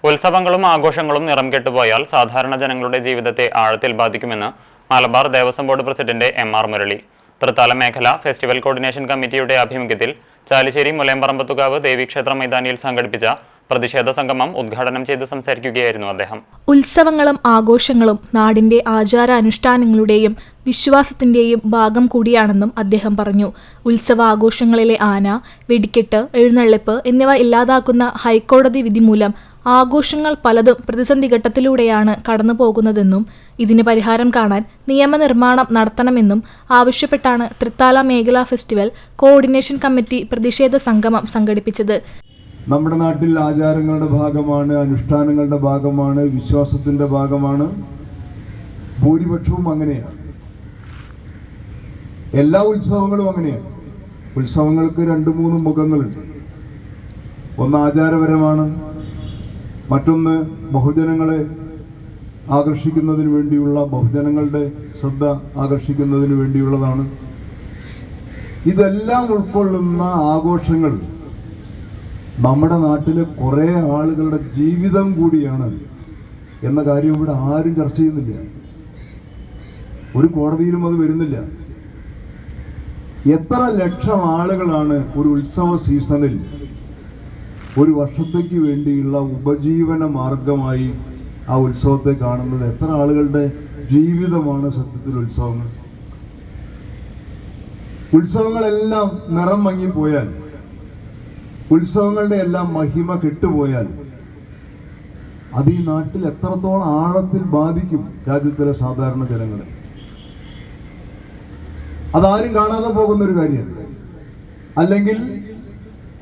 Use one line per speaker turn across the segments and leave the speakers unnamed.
ഉത്സവങ്ങളും ആഘോഷങ്ങളും നിറം കെട്ടുപോയാൽ സാധാരണ ജനങ്ങളുടെ ജീവിതത്തെ ആഴത്തിൽ ബാധിക്കുമെന്ന് മലബാർ ദേവസ്വം ബോർഡ് പ്രസിഡന്റ് എം.ആർ. മുരളി തൃത്താല മേഖല ഫെസ്റ്റിവൽ കോർഡിനേഷൻ കമ്മിറ്റിയുടെ ആഭിമുഖ്യത്തിൽ ചാലിശ്ശേരി മുലയമ്പറമ്പത്തുകാവ് ദേവീക്ഷേത്ര മൈതാനിയിൽ സംഘടിപ്പിച്ച പ്രതിഷേധ സംഗമം ഉദ്ഘാടനം ചെയ്ത് സംസാരിക്കുകയായിരുന്നു അദ്ദേഹം.
ഉത്സവങ്ങളും ആഘോഷങ്ങളും നാടിന്റെ ആചാരാനുഷ്ഠാനങ്ങളുടെയും വിശ്വാസത്തിന്റെയും ഭാഗം കൂടിയാണെന്നും അദ്ദേഹം പറഞ്ഞു. ഉത്സവാഘോഷങ്ങളിലെ ആന, വെടിക്കെട്ട്, എഴുന്നള്ളിപ്പ് എന്നിവ ഇല്ലാതാക്കുന്ന ഹൈക്കോടതി വിധി മൂലം ആഘോഷങ്ങൾ പലതും പ്രതിസന്ധി ഘട്ടത്തിലൂടെയാണ് കടന്നുപോകുന്നതെന്നും ഇതിന് പരിഹാരം കാണാൻ നിയമനിർമ്മാണം നടത്തണമെന്നും ആവശ്യപ്പെട്ടാണ് തൃത്താല മേഖലാ ഫെസ്റ്റിവൽ കോർഡിനേഷൻ കമ്മിറ്റി പ്രതിഷേധ സംഗമം സംഘടിപ്പിച്ചത്.
നമ്മുടെ നാട്ടിൽ ആചാരങ്ങളുടെ ഭാഗമാണ്, അനുഷ്ഠാനങ്ങളുടെ ഭാഗമാണ്, വിശ്വാസത്തിന്റെ ഭാഗമാണ്. ഭൂരിപക്ഷവും അങ്ങനെയാണ്. എല്ലാ ഉത്സവങ്ങളും അങ്ങനെയാണ്. ഉത്സവങ്ങൾക്ക് 2-3 മുഖങ്ങളുണ്ട്. ഒന്ന് ആചാരപരമാണ്, മറ്റൊന്ന് ബഹുജനങ്ങളെ ആകർഷിക്കുന്നതിന് വേണ്ടിയുള്ള, ബഹുജനങ്ങളുടെ ശ്രദ്ധ ആകർഷിക്കുന്നതിന് വേണ്ടിയുള്ളതാണ്. ഇതെല്ലാം ഉൾക്കൊള്ളുന്ന ആഘോഷങ്ങൾ നമ്മുടെ നാട്ടിലെ കുറേ ആളുകളുടെ ജീവിതം കൂടിയാണ് എന്ന കാര്യം ഇവിടെ ആരും ചർച്ച ചെയ്യുന്നില്ല. ഒരു കോടതിയിലും അത് വരുന്നില്ല. എത്ര ലക്ഷം ആളുകളാണ് ഒരു ഉത്സവ സീസണിൽ ഒരു വർഷത്തേക്ക് വേണ്ടിയുള്ള ഉപജീവന മാർഗമായി ആ ഉത്സവത്തെ കാണുന്നത്? എത്ര ആളുകളുടെ ജീവിതമാണ് സത്യത്തിൽ ഉത്സവങ്ങൾ? ഉത്സവങ്ങളെല്ലാം നിറം മങ്ങിപ്പോയാൽ, ഉത്സവങ്ങളുടെ എല്ലാം മഹിമ കെട്ടുപോയാൽ അത് ഈ നാട്ടിൽ എത്രത്തോളം ആഴത്തിൽ ബാധിക്കും രാജ്യത്തിലെ സാധാരണ ജനങ്ങളെ? അതാരും കാണാതെ പോകുന്നൊരു കാര്യമാണ്. അല്ലെങ്കിൽ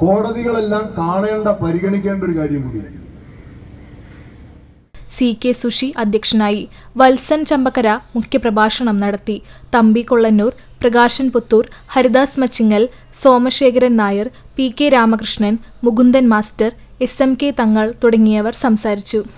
കോടതികളെല്ലാം കാണേണ്ട, പരിഗണിക്കേണ്ട ഒരു കാര്യം കൂടിയാണ്.
CK സുഷി അധ്യക്ഷനായി. വത്സൻ ചമ്പക്കര മുഖ്യപ്രഭാഷണം നടത്തി. Thampi Kollannur, Prakashan Puthur, Haridas Machingal, Somasekharan Nair, PK Ramakrishnan, Mukundan master, SMK Thangal തുടങ്ങിയവർ സംസാരിച്ചു.